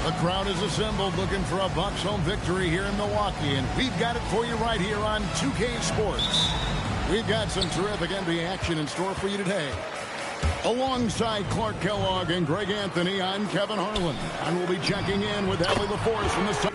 The crowd is assembled looking for a Bucks home victory here in Milwaukee, and we've got it for you right here on 2K Sports. We've got some terrific NBA action in store for you today. Alongside Clark Kellogg and Greg Anthony, I'm Kevin Harlan, and we'll be checking in with Allie LaForce from the side.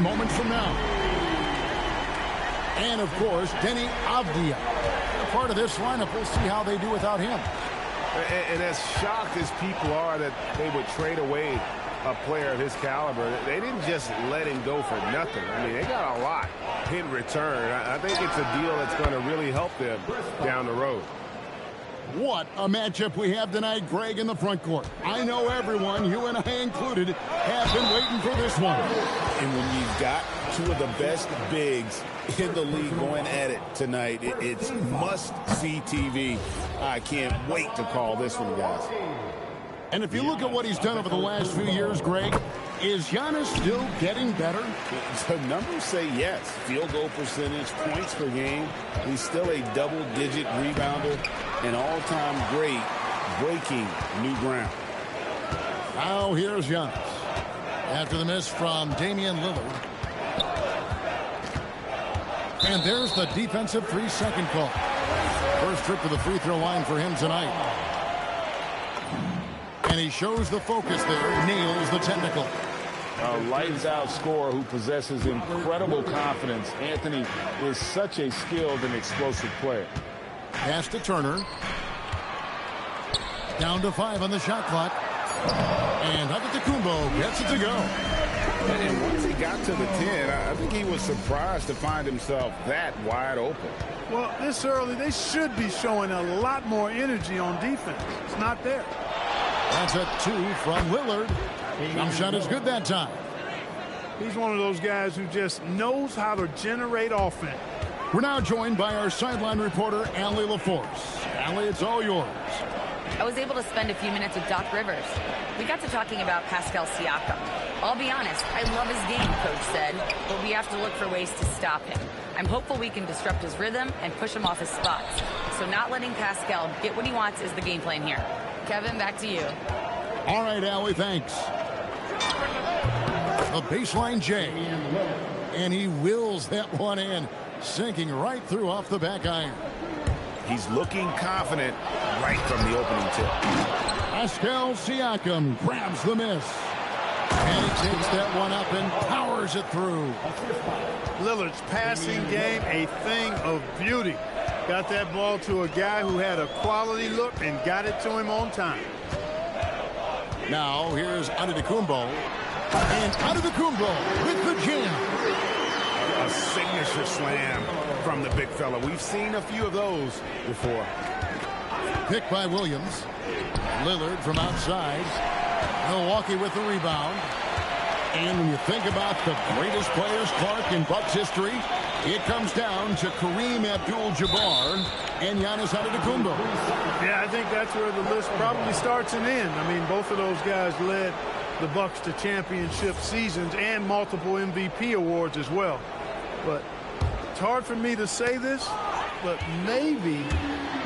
Moments from now. And, of course, Deni Avdija. Part of this lineup, we'll see how they do without him. And as shocked as people are that they would trade away a player of his caliber, they didn't just let him go for nothing. I mean, they got a lot in return. I think it's a deal that's going to really help them down the road. What a matchup we have tonight, Greg, in the front court. I know everyone, you and I included, have been waiting for this one. And when you've got two of the best bigs in the league going at it tonight, it's must-see TV. I can't wait to call this one, guys. And if you look at what he's done over the last few years, Greg, is Giannis still getting better? The numbers say yes. Field goal percentage, points per game. He's still a double-digit rebounder, an all-time great, breaking new ground. Now here's Giannis. After the miss from Damian Lillard. And there's the defensive 3-second call. First trip to the free throw line for him tonight. And he shows the focus there, nails the technical. A lights-out scorer who possesses incredible confidence. Anthony is such a skilled and explosive player. Pass to Turner. Down to 5 on the shot clock. And Antetokounmpo gets it to go. And once he got to the 10, I think he was surprised to find himself that wide open. Well, this early, they should be showing a lot more energy on defense. It's not there. That's a 2 from Lillard. Jump shot is good that time. He's one of those guys who just knows how to generate offense. We're now joined by our sideline reporter, Allie LaForce. Allie, it's all yours. I was able to spend a few minutes with Doc Rivers. We got to talking about Pascal Siakam. I'll be honest, I love his game, Coach said, but we have to look for ways to stop him. I'm hopeful we can disrupt his rhythm and push him off his spots. So not letting Pascal get what he wants is the game plan here. Kevin, back to you. All right, Allie, thanks. The baseline J. And he wills that one in, sinking right through off the back iron. He's looking confident right from the opening tip. Pascal Siakam grabs the miss. And he takes that one up and powers it through. Lillard's passing game, a thing of beauty. Got that ball to a guy who had a quality look and got it to him on time. Now here's Antetokounmpo. And Antetokounmpo with the jam. A signature slam from the big fella. We've seen a few of those before. Picked by Williams. Lillard from outside. Milwaukee with the rebound. And when you think about the greatest players, Clark, in Bucks history, it comes down to Kareem Abdul-Jabbar and Giannis Antetokounmpo. Yeah, I think that's where the list probably starts and ends. I mean, both of those guys led the Bucks to championship seasons and multiple MVP awards as well. But it's hard for me to say this, but maybe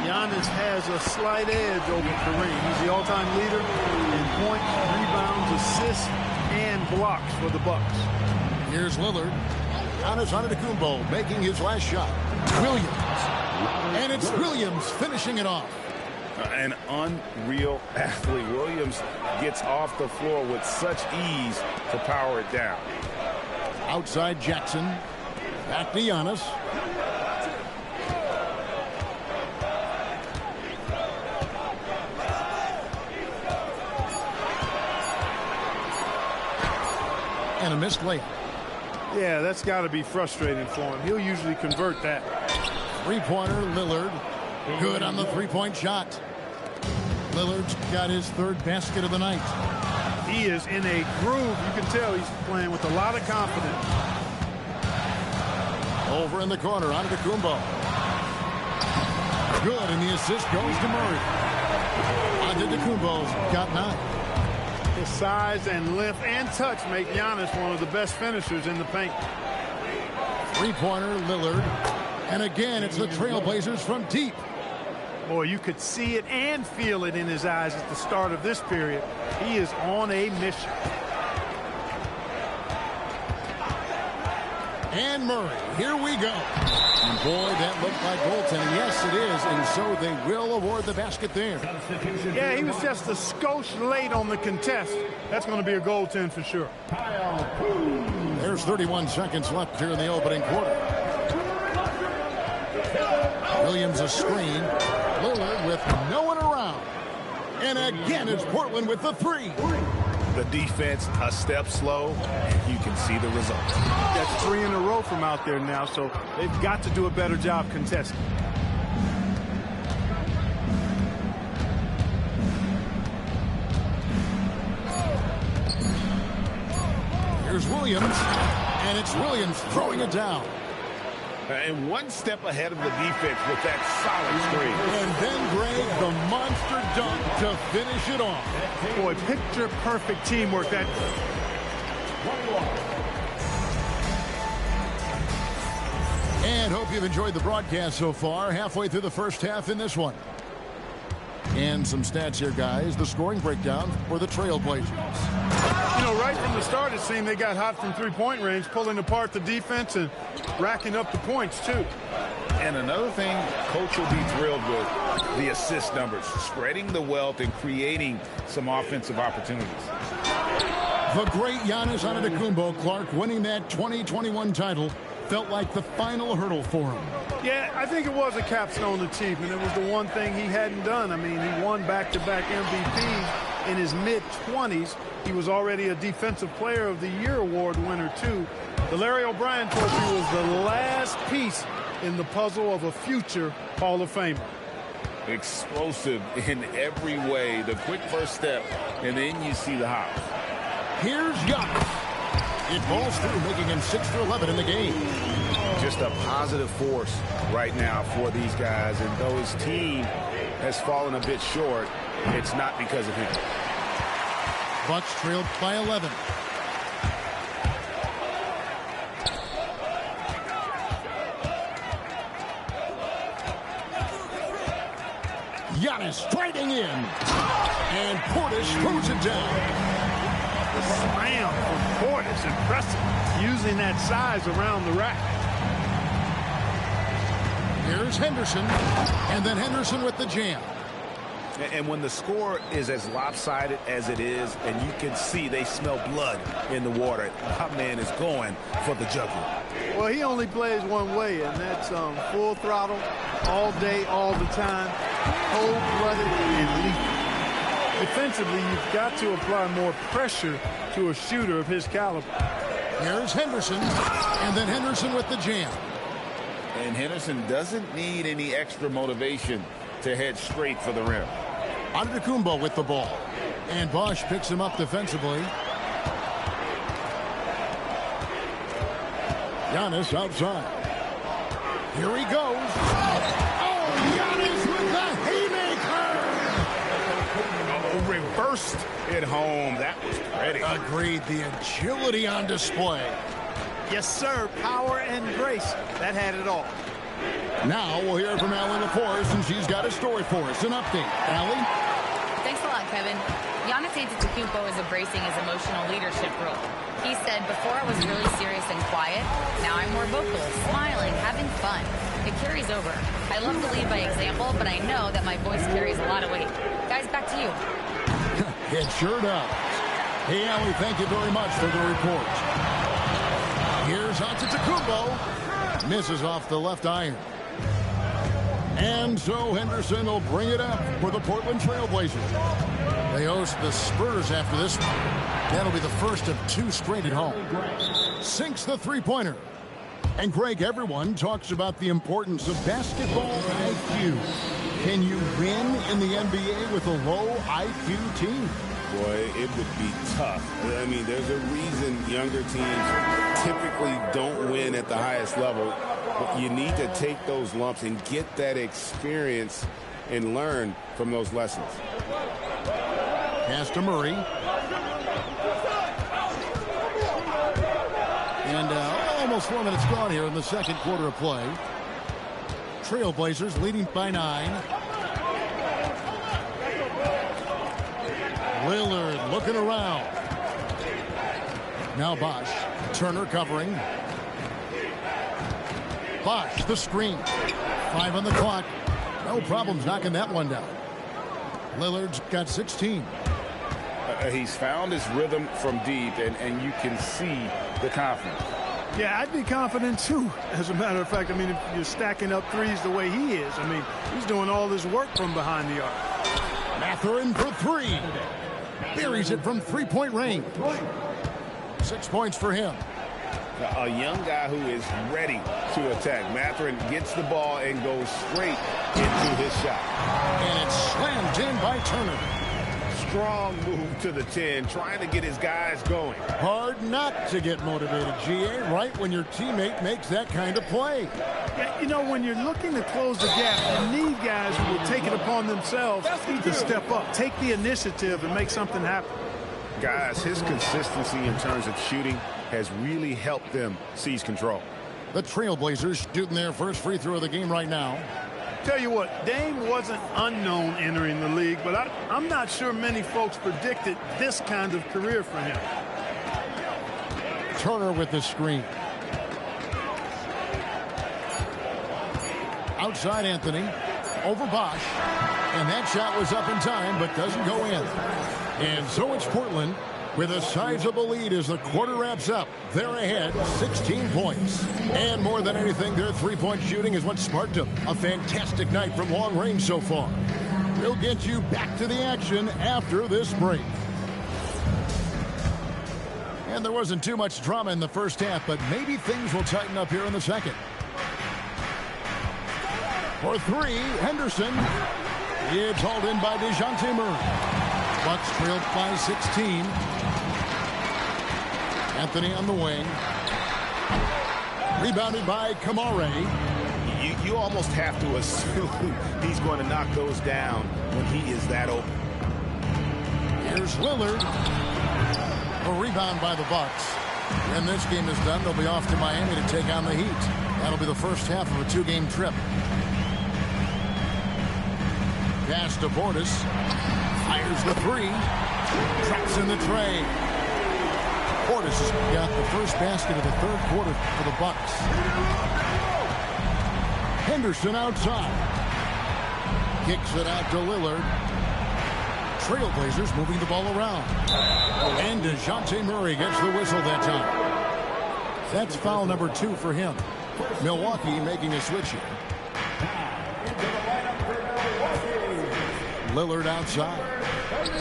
Giannis has a slight edge over Kareem. He's the all-time leader in points, rebounds, assists, and blocks for the Bucks. Here's Lillard. Giannis Antetokounmpo making his last shot. Williams. And it's Williams finishing it off. An unreal athlete. Williams gets off the floor with such ease to power it down. Outside Jackson. Back to Giannis. And a missed layup. Yeah, that's got to be frustrating for him. He'll usually convert that. Three-pointer, Lillard. Good on the three-point shot. Lillard's got his third basket of the night. He is in a groove. You can tell he's playing with a lot of confidence. Over in the corner, Antetokounmpo. Good, and the assist goes to Murray. Antetokounmpo's got 9. His size and length and touch make Giannis one of the best finishers in the paint. Three-pointer, Lillard. And again, it's the Trailblazers from deep. Boy, you could see it and feel it in his eyes at the start of this period. He is on a mission. And Murray, here we go. And boy, that looked like goaltending. Yes, it is, and so they will award the basket there. Yeah, he was just a skosh late on the contest. That's going to be a goaltend for sure. There's 31 seconds left here in the opening quarter. Williams a screen. Lillard with no one around. And again, it's Portland with the 3. The defense a step slow, and you can see the result. That's 3 in a row from out there now, so they've got to do a better job contesting. Here's Williams, and it's Williams throwing it down. And one step ahead of the defense with that solid screen. And then Greg, the monster dunk to finish it off. Boy, picture perfect teamwork. That And hope you've enjoyed the broadcast so far. Halfway through the first half in this one. And some stats here, guys. The scoring breakdown for the Trailblazers. You know, right from the start, it seemed they got hot from three-point range, pulling apart the defense and racking up the points, too. And another thing Coach will be thrilled with, the assist numbers, spreading the wealth and creating some offensive opportunities. The great Giannis Antetokounmpo, Clark, winning that 2021 title felt like the final hurdle for him. Yeah, I think it was a capstone achievement. It was the one thing he hadn't done. I mean, he won back-to-back MVPs in his mid-20s. He was already a Defensive Player of the Year award winner, too. The Larry O'Brien Trophy was the last piece in the puzzle of a future Hall of Famer. Explosive in every way. The quick first step, and then you see the hop. Here's Giannis. It falls through, making him 6 for 11 in the game. Just a positive force right now for these guys. And though his team has fallen a bit short, it's not because of him. Bucks trailed by 11. Giannis striding in. And Portis throws it down. The slam from Portis, impressive, using that size around the rack. Here's Henderson, and then Henderson with the jam. And when the score is as lopsided as it is, and you can see they smell blood in the water, my man is going for the jugular. Well, he only plays one way, and that's full throttle, all day, all the time, cold-blooded and lethal. Defensively, you've got to apply more pressure to a shooter of his caliber. Here's Henderson, and then Henderson with the jam. And Henderson doesn't need any extra motivation to head straight for the rim. Antetokounmpo with the ball. And Bosch picks him up defensively. Giannis outside. Here he goes. Oh, Giannis with the haymaker! Oh, reversed it home. That was pretty. Agreed. The agility on display. Yes, sir. Power and grace. That had it all. Now we'll hear from Allie LaForce, and she's got a story for us. An update. Allie? Thanks a lot, Kevin. Giannis Antetokounmpo is embracing his emotional leadership role. He said, before I was really serious and quiet, now I'm more vocal, smiling, having fun. It carries over. I love to lead by example, but I know that my voice carries a lot of weight. Guys, back to you. It sure does. Hey, Allie, thank you very much for the report. Here's Antetokounmpo. Misses off the left iron. And so Henderson will bring it up for the Portland Trailblazers. They host the Spurs after this one. That'll be the first of 2 straight at home. Sinks the three-pointer. And Greg, everyone talks about the importance of basketball IQ. Can you win in the NBA with a low IQ team? Boy, it would be tough. I mean, there's a reason younger teams typically don't win at the highest level. But you need to take those lumps and get that experience and learn from those lessons. Pass to Murray. And almost 4 minutes gone here in the second quarter of play. Trailblazers leading by 9. Lillard looking around. Now Bosh. Turner covering. Bosh, the screen. 5 on the clock. No problems knocking that one down. Lillard's got 16. He's found his rhythm from deep, and you can see the confidence. Yeah, I'd be confident, too, as a matter of fact. I mean, if you're stacking up threes the way he is, I mean, he's doing all this work from behind the arc. Mathurin for 3. Buries it from three-point range. 6 points for him. A young guy who is ready to attack. Mathurin gets the ball and goes straight into his shot. And it's slammed in by Turner. Strong move to the 10, trying to get his guys going. Hard not to get motivated, GA, right when your teammate makes that kind of play. Yeah, you know, when you're looking to close the gap, you need guys who will take it upon themselves to step up, take the initiative, and make something happen. Guys, his consistency in terms of shooting has really helped them seize control. The Trailblazers shooting their first free throw of the game right now. Tell you what, Dame wasn't unknown entering the league, but I'm not sure many folks predicted this kind of career for him. Turner with the screen. Outside Anthony. Over Bosh. And that shot was up in time, but doesn't go in. And so it's Portland with a sizable lead as the quarter wraps up. They're ahead 16 points. And more than anything, their three-point shooting is what sparked them. A fantastic night from long range so far. We'll get you back to the action after this break. And there wasn't too much drama in the first half, but maybe things will tighten up here in the second. For 3, Henderson. It's hauled in by DeJounte Murray. Bucks trailed by 16. Anthony on the wing. Rebounded by Kamare. You almost have to assume he's going to knock those down when he is that open. Here's Lillard. A rebound by the Bucks. When this game is done, they'll be off to Miami to take on the Heat. That'll be the first half of a 2-game trip. Pass to Portis. Fires the 3. Traps in the tray. Portis has got the first basket of the third quarter for the Bucks. Henderson outside. Kicks it out to Lillard. Trailblazers moving the ball around. And DeJounte Murray gets the whistle that time. That's foul number 2 for him. Milwaukee making a switch here. Lillard outside.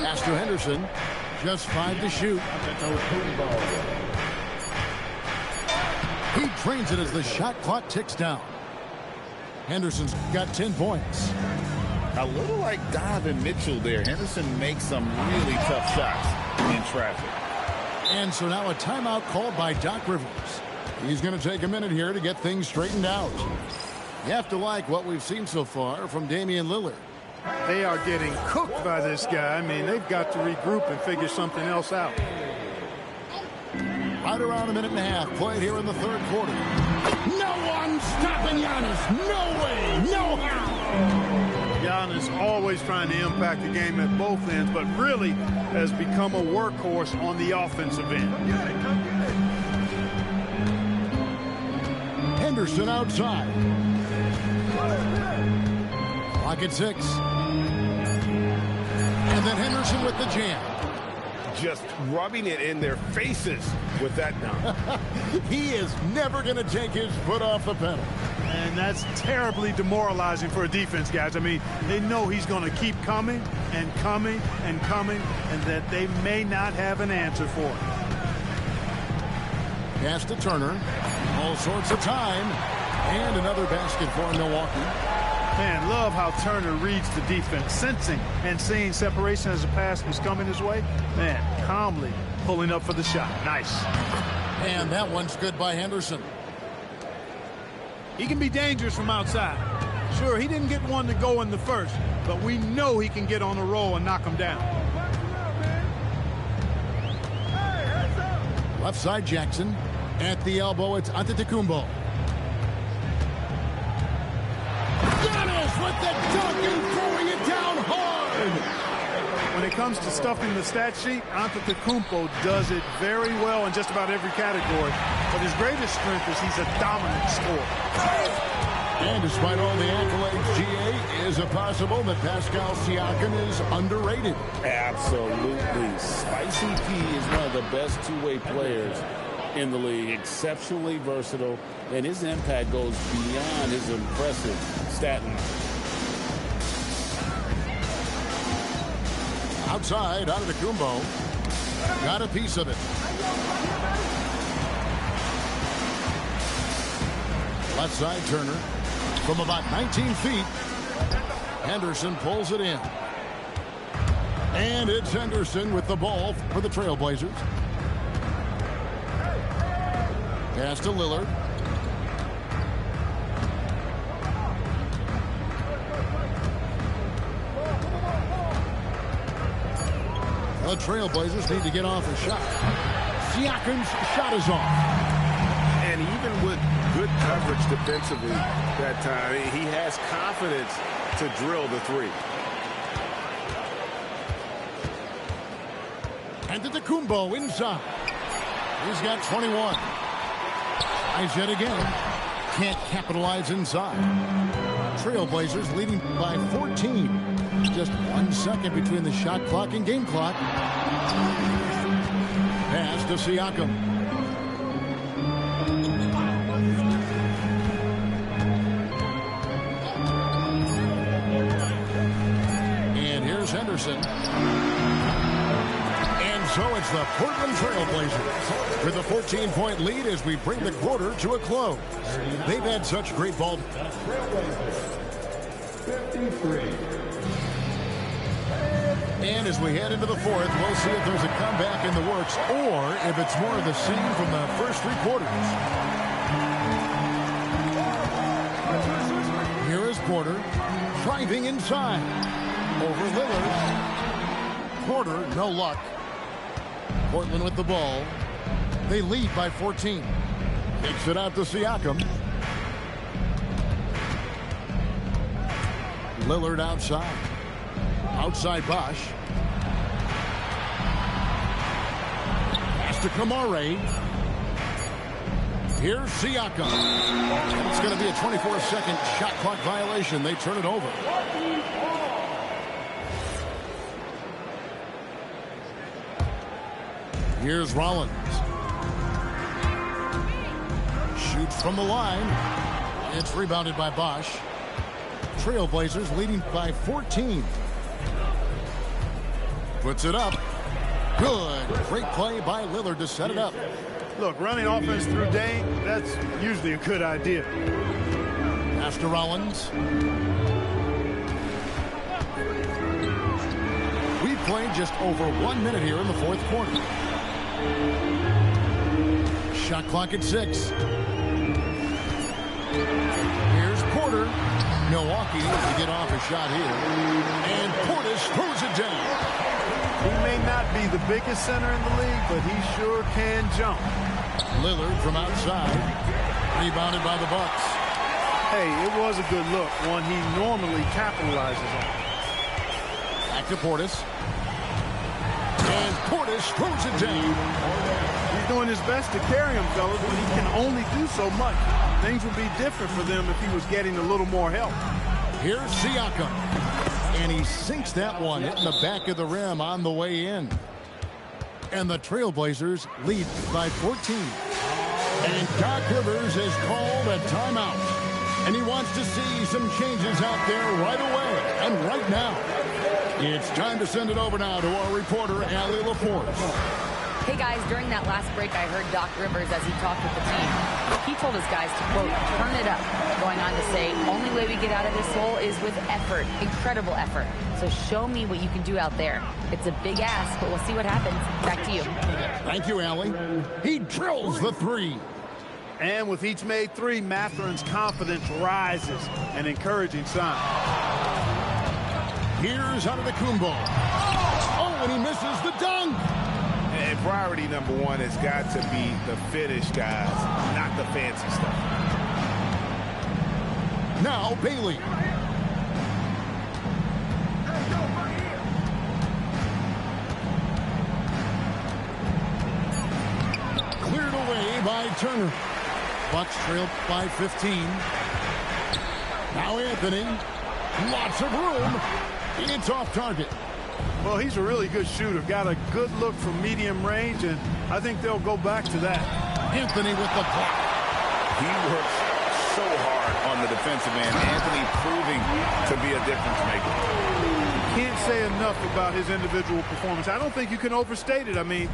Pass to Henderson. Just 5 to shoot. He trains it as the shot clock ticks down. Henderson's got 10 points. A little like Donovan Mitchell there. Henderson makes some really tough shots in traffic. And so now a timeout called by Doc Rivers. He's going to take a minute here to get things straightened out. You have to like what we've seen so far from Damian Lillard. They are getting cooked by this guy. I mean, they've got to regroup and figure something else out. Right around a minute and a half played here in the third quarter. No one stopping Giannis. No way. No how. Giannis always trying to impact the game at both ends, but really has become a workhorse on the offensive end. Henderson outside. Clock at 6. And then Henderson with the jam. Just rubbing it in their faces with that dunk. He is never going to take his foot off the pedal. And that's terribly demoralizing for a defense, guys. I mean, they know he's going to keep coming and coming and coming, and that they may not have an answer for it. Pass to Turner. All sorts of time. And another basket for Milwaukee. Man, love how Turner reads the defense, sensing and seeing separation as the pass was coming his way. Man, calmly pulling up for the shot. Nice. And that one's good by Henderson. He can be dangerous from outside. Sure, he didn't get one to go in the first, but we know he can get on a roll and knock him down. Left side, Jackson. At the elbow, it's Antetokounmpo. Giannis with the dunk and throwing it down hard. When it comes to stuffing the stat sheet, Antetokounmpo does it very well in just about every category. But his greatest strength is he's a dominant scorer. And despite all the accolades, GA, is it possible that Pascal Siakam is underrated? Absolutely. Spicy P is one of the best two-way players in the league. Exceptionally versatile, and his impact goes beyond his impressive stat line. Outside, Antetokounmpo got a piece of it. Left side, Turner. From about 19 feet, Henderson pulls it in. And it's Henderson with the ball for the Trailblazers. Pass to Lillard. The Trailblazers need to get off a shot. Siakam's shot is off. And even with good coverage defensively that time, he has confidence to drill the three. And Antetokounmpo inside. He's got 21. Tries yet again. Can't capitalize inside. Trailblazers leading by 14. Just 1 second between the shot clock and game clock. Pass to Siakam. And here's Henderson. And so it's the Portland Trailblazers with a 14-point lead as we bring the quarter to a close. They've had such great ball. 53. And as we head into the fourth, we'll see if there's a comeback in the works or if it's more of the same from the first 3 quarters. Here is Porter driving inside over Lillard. Porter, no luck. Portland with the ball. They lead by 14. Kicks it out to Siakam. Lillard outside. Outside Bosch. Pass to Kamare. Here's Siakam. And it's going to be a 24-second shot clock violation. They turn it over. Here's Rollins. Shoots from the line. It's rebounded by Bosch. Trailblazers leading by 14. Puts it up. Good. Great play by Lillard to set it up. Look, running offense through Dame, that's usually a good idea. Pass to Rollins. We've played just over 1 minute here in the fourth quarter. Shot clock at 6. Here's Porter. Milwaukee needs to get off a shot here. And Portis throws it down. He may not be the biggest center in the league, but he sure can jump. Lillard from outside. Rebounded by the Bucks. Hey, it was a good look, one he normally capitalizes on. Back to Portis. And Portis throws it down. He's doing his best to carry him, fellas, but he can only do so much. Things would be different for them if he was getting a little more help. Here's Siakam. And he sinks that one, hitting the back of the rim on the way in. And the Trailblazers lead by 14. And Doc Rivers has called a timeout. And he wants to see some changes out there right away and right now. It's time to send it over now to our reporter, Allie LaForce. Hey guys, during that last break, I heard Doc Rivers as he talked with the team. He told his guys to, quote, turn it up, going on to say, only way we get out of this hole is with effort, incredible effort. So show me what you can do out there. It's a big ask, but we'll see what happens. Back to you. Thank you, Allie. He drills the three. And with each made three, Matherin's confidence rises, an encouraging sign. Here's Antetokounmpo. Oh, and he misses the dunk. And priority number one has got to be the finish, guys, not the fancy stuff. Now Bailey. Cleared away by Turner. Bucks trail by 15. Now Anthony. Lots of room. It's off target. Well, he's a really good shooter. Got a good look from medium range, and I think they'll go back to that. Anthony with the block. He works so hard on the defensive end. Anthony proving to be a difference maker. Can't say enough about his individual performance. I don't think you can overstate it. I mean,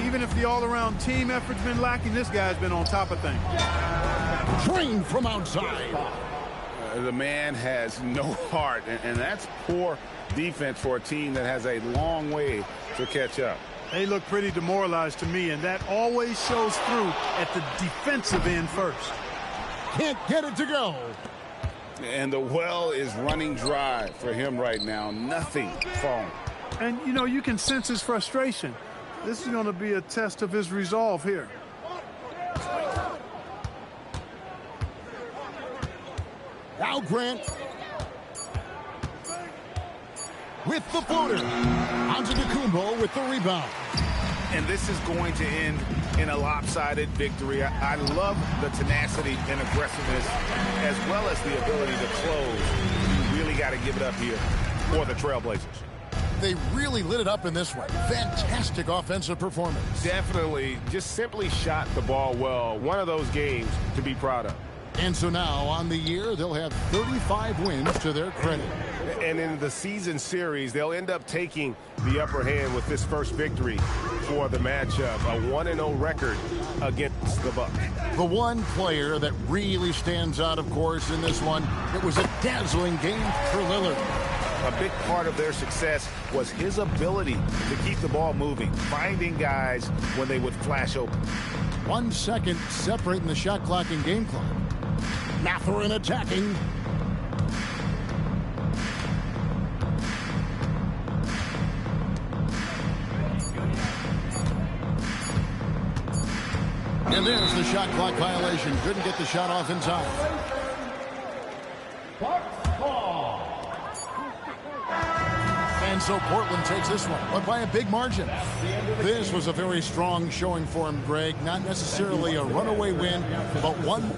even if the all-around team effort's been lacking, this guy's been on top of things. Drained from outside. The man has no heart, and that's poor defense for a team that has a long way to catch up. They look pretty demoralized to me, and that always shows through at the defensive end first. Can't get it to go. And the well is running dry for him right now. Nothing falling. And, you know, you can sense his frustration. This is going to be a test of his resolve here. Now Grant with the floater. Antetokounmpo with the rebound. And this is going to end in a lopsided victory. I love the tenacity and aggressiveness as well as the ability to close. You really got to give it up here for the Trailblazers. They really lit it up in this one. Fantastic offensive performance. Definitely just simply shot the ball well. One of those games to be proud of. And so now on the year, they'll have 35 wins to their credit. And in the season series, they'll end up taking the upper hand with this first victory for the matchup. A 1-0 record against the Bucks. The one player that really stands out, of course, in this one, it was a dazzling game for Lillard. A big part of their success was his ability to keep the ball moving, finding guys when they would flash open. 1 second separating the shot clock and game clock. Mathurin attacking. And there's the shot clock violation. Couldn't get the shot off in time. And so Portland takes this one, but by a big margin. This was a very strong showing for him, Greg. Not necessarily a runaway win, but one